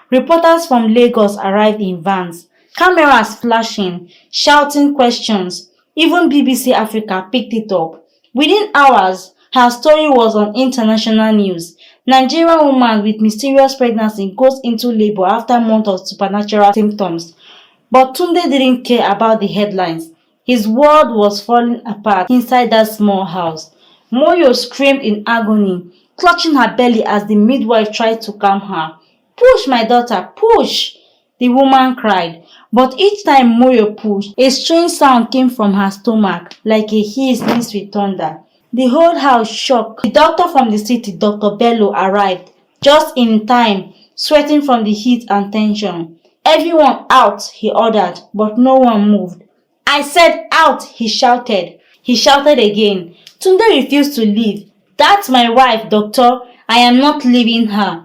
Reporters from Lagos arrived in vans, cameras flashing, shouting questions. Even BBC Africa picked it up. Within hours, her story was on international news. Nigerian woman with mysterious pregnancy goes into labor after months of supernatural symptoms. But Tunde didn't care about the headlines. His world was falling apart inside that small house. Moyo screamed in agony, clutching her belly as the midwife tried to calm her. "Push, my daughter, push!" the woman cried. But each time Moyo pushed, a strange sound came from her stomach, like a hiss mixed with thunder. The whole house shook. The doctor from the city, Dr. Bello, arrived, just in time, sweating from the heat and tension. "Everyone out," he ordered, but no one moved. "I said out," he shouted. He shouted again. Tunde refused to leave. "That's my wife, doctor. I am not leaving her."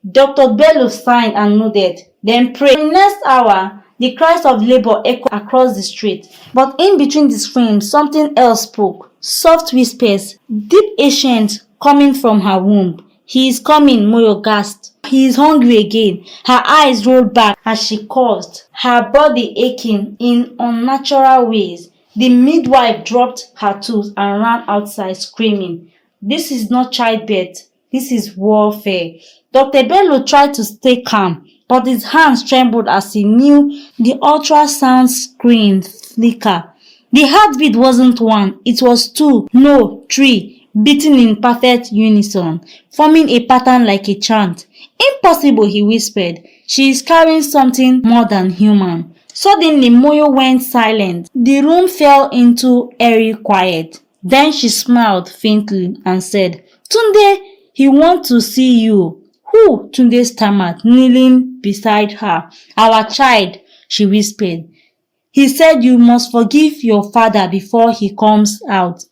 Dr. Bello signed and nodded, then prayed. In the next hour, the cries of labor echoed across the street. But in between the screams, something else spoke. Soft whispers, deep ancient, coming from her womb. "He is coming," Moyo gasped. "He is hungry again." Her eyes rolled back as she cursed, her body aching in unnatural ways. The midwife dropped her tools and ran outside screaming. "This is not childbirth. This is warfare." Dr. Bello tried to stay calm, but his hands trembled as he knew the ultrasound screen flicker. The heartbeat wasn't one, it was two, no, three, beating in perfect unison, forming a pattern like a chant. "Impossible," he whispered. "She is carrying something more than human." Suddenly, Moyo went silent. The room fell into eerie quiet. Then she smiled faintly and said, "Tunde, he wants to see you." "Who?" Tunde stammered, kneeling beside her. "Our child," she whispered. "He said you must forgive your father before he comes out."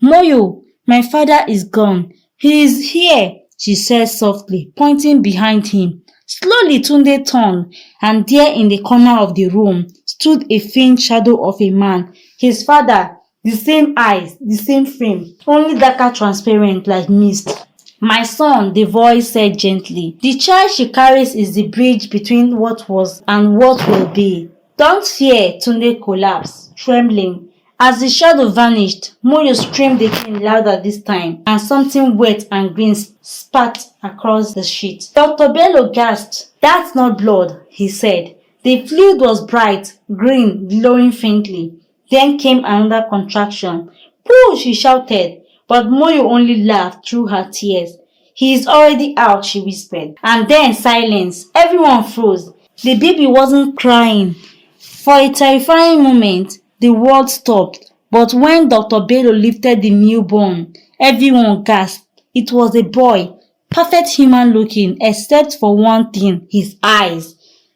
"Moyo, my father is gone. He is here," she said softly, pointing behind him. Slowly Tunde turned, and there in the corner of the room stood a faint shadow of a man. His father, the same eyes, the same frame, only darker, transparent like mist. "My son," the voice said gently, "the child she carries is the bridge between what was and what will be." "Don't fear," Tunde collapsed, trembling. As the shadow vanished, Moyo screamed again, louder this time, and something wet and green spat across the sheet. Dr. Bello gasped. "That's not blood," he said. The fluid was bright, green, glowing faintly. Then came another contraction. "Push!" she shouted, but Moyo only laughed through her tears. "He is already out," she whispered. And then silence. Everyone froze. The baby wasn't crying. For a terrifying moment, the world stopped. But when Dr. Bello lifted the newborn, everyone gasped. It was a boy, perfect human looking, except for one thing, his eyes.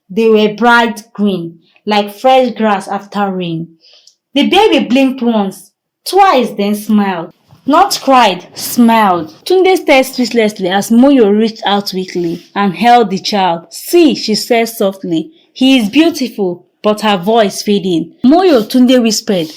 They were bright green, like fresh grass after rain. The baby blinked once, twice, then smiled. Not cried, smiled. Tunde stared speechlessly as Moyo reached out weakly and held the child. "See," she said softly, "he is beautiful," but her voice fading. "Moyo," Tunde whispered,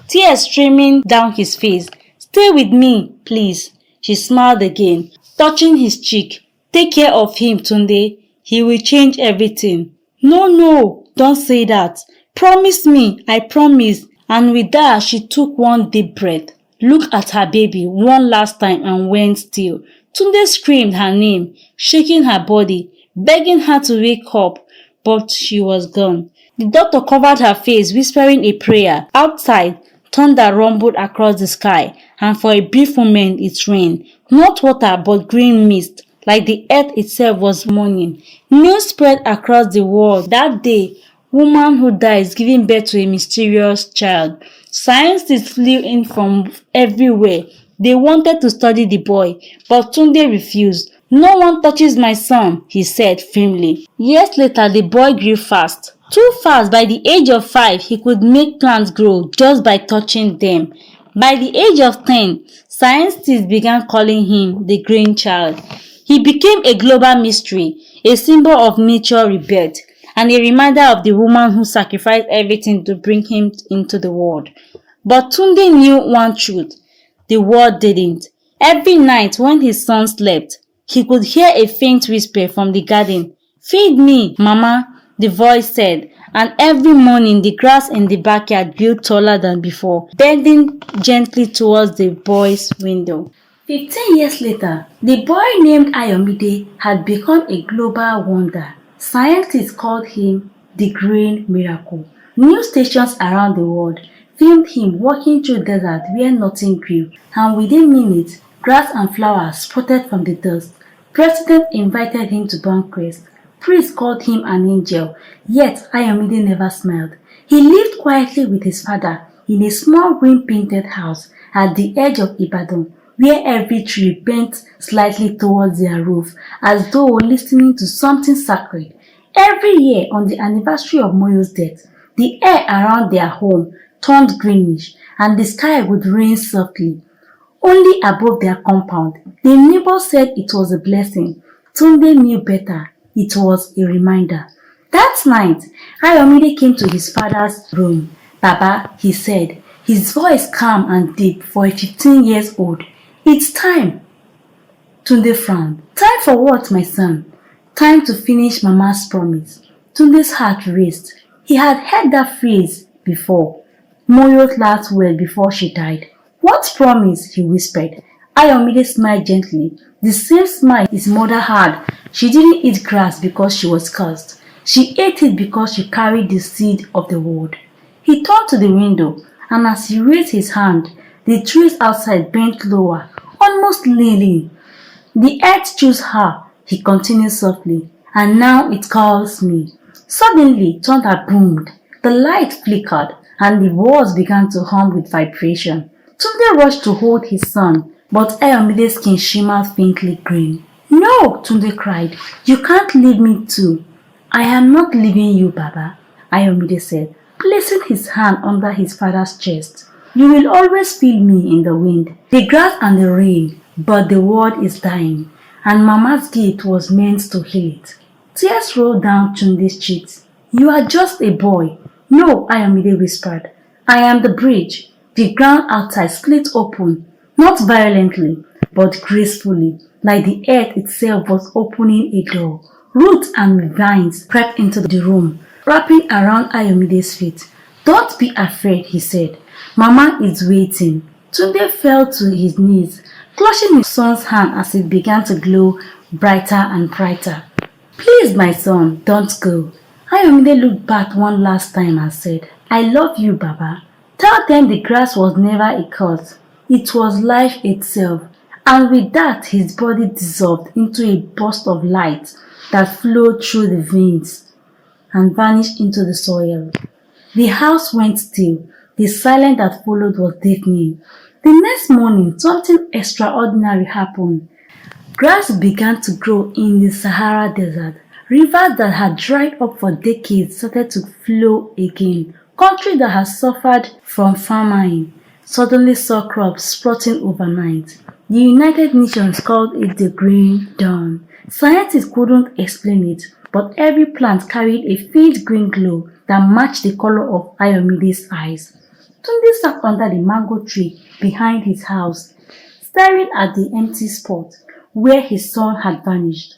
tears streaming down his face. "Stay with me, please." She smiled again, touching his cheek. "Take care of him, Tunde. He will change everything." "No, no, don't say that. Promise me, I promise." And with that, she took one deep breath, looked at her baby one last time and went still. Tunde screamed her name, shaking her body, begging her to wake up, but she was gone. The doctor covered her face, whispering a prayer. Outside, thunder rumbled across the sky, and for a brief moment it rained. Not water, but green mist, like the earth itself was mourning. News spread across the world that day. Woman who dies giving birth to a mysterious child. Scientists flew in from everywhere. They wanted to study the boy, but Tunde refused. "No one touches my son," he said firmly. Years later, the boy grew fast. Too fast. By the age of 5, he could make plants grow just by touching them. By the age of 10, scientists began calling him the green child. He became a global mystery, a symbol of nature rebirth, and a reminder of the woman who sacrificed everything to bring him into the world. But Tunde knew one truth. The world didn't. Every night when his son slept, he could hear a faint whisper from the garden. "Feed me, Mama," the voice said, and every morning the grass in the backyard grew taller than before, bending gently towards the boy's window. 15 years later, the boy named Ayomide had become a global wonder. Scientists called him the Green Miracle. News stations around the world filmed him walking through desert where nothing grew, and within minutes, grass and flowers sprouted from the dust. President invited him to banquets. Priests called him an angel, yet Ayomide never smiled. He lived quietly with his father in a small green-painted house at the edge of Ibadan, where every tree bent slightly towards their roof as though listening to something sacred. Every year on the anniversary of Moyo's death, the air around their home turned greenish and the sky would rain softly. Only above their compound, the neighbors said it was a blessing. Tunde knew better. It was a reminder. That night, Ayomide came to his father's room. "Baba," he said, his voice calm and deep for a 15-year-old. "It's time." Tunde frowned. "Time for what, my son?" "Time to finish Mama's promise." Tunde's heart raced. He had heard that phrase before. Moyo's last word before she died. "What promise?" he whispered. Ayomide smiled gently, the same smile his mother had. She didn't eat grass because she was cursed. She ate it because she carried the seed of the world. He turned to the window, and as he raised his hand, the trees outside bent lower, almost kneeling. "The earth chose her," he continued softly, "and now it calls me." Suddenly, thunder boomed. The light flickered, and the walls began to hum with vibration. Tunde rushed to hold his son, but Ayomide's skin shimmered faintly green. "No!" Tunde cried. "You can't leave me too." "I am not leaving you, Baba," Ayomide said, placing his hand under his father's chest. "You will always feel me in the wind, the grass and the rain, but the world is dying, and Mama's gift was meant to heal it." Tears rolled down Tunde's cheeks. "You are just a boy." "No," Ayomide whispered. "I am the bridge." The ground outside split open, not violently, but gracefully, like the earth itself was opening a door. Roots and vines crept into the room, wrapping around Ayomide's feet. "Don't be afraid," he said. "Mama is waiting." Tunde fell to his knees, clutching his son's hand as it began to glow brighter and brighter. "Please, my son, don't go." Ayomide looked back one last time and said, "I love you, Baba. Tell them the grass was never a curse. It was life itself." And with that, his body dissolved into a burst of light that flowed through the veins and vanished into the soil. The house went still. The silence that followed was deafening. The next morning, something extraordinary happened. Grass began to grow in the Sahara Desert. Rivers that had dried up for decades started to flow again. Countries that had suffered from famine suddenly saw crops sprouting overnight. The United Nations called it the Green Dawn. Scientists couldn't explain it, but every plant carried a faint green glow that matched the color of Ayomide's eyes. Tunde sat under the mango tree behind his house, staring at the empty spot where his son had vanished.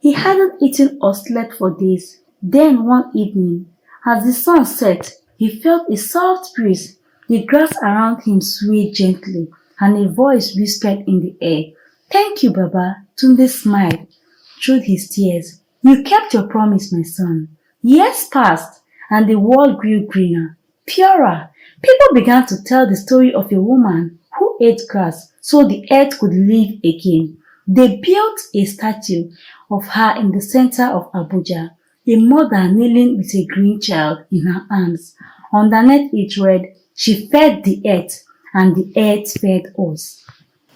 He hadn't eaten or slept for days. Then one evening, as the sun set, he felt a soft breeze. The grass around him swayed gently, and a voice whispered in the air, "Thank you, Baba." Tunde smiled through his tears. "You kept your promise, my son." Years passed, and the world grew greener, purer. People began to tell the story of a woman who ate grass so the earth could live again. They built a statue of her in the center of Abuja, a mother kneeling with a green child in her arms. Underneath it read, "She fed the earth, and the earth fed us."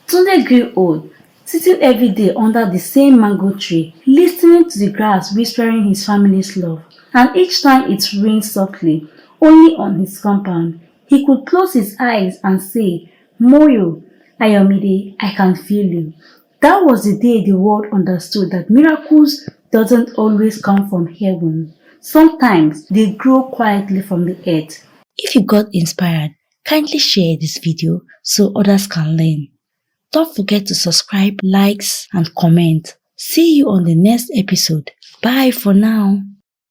Tunde grew old, sitting every day under the same mango tree, listening to the grass whispering his family's love. And each time it rained softly, only on his compound, he could close his eyes and say, "Moyo, Ayomide, I can feel you." That was the day the world understood that miracles doesn't always come from heaven. Sometimes they grow quietly from the earth. If you got inspired, kindly share this video so others can learn. Don't forget to subscribe, likes, and comment. See you on the next episode. Bye for now.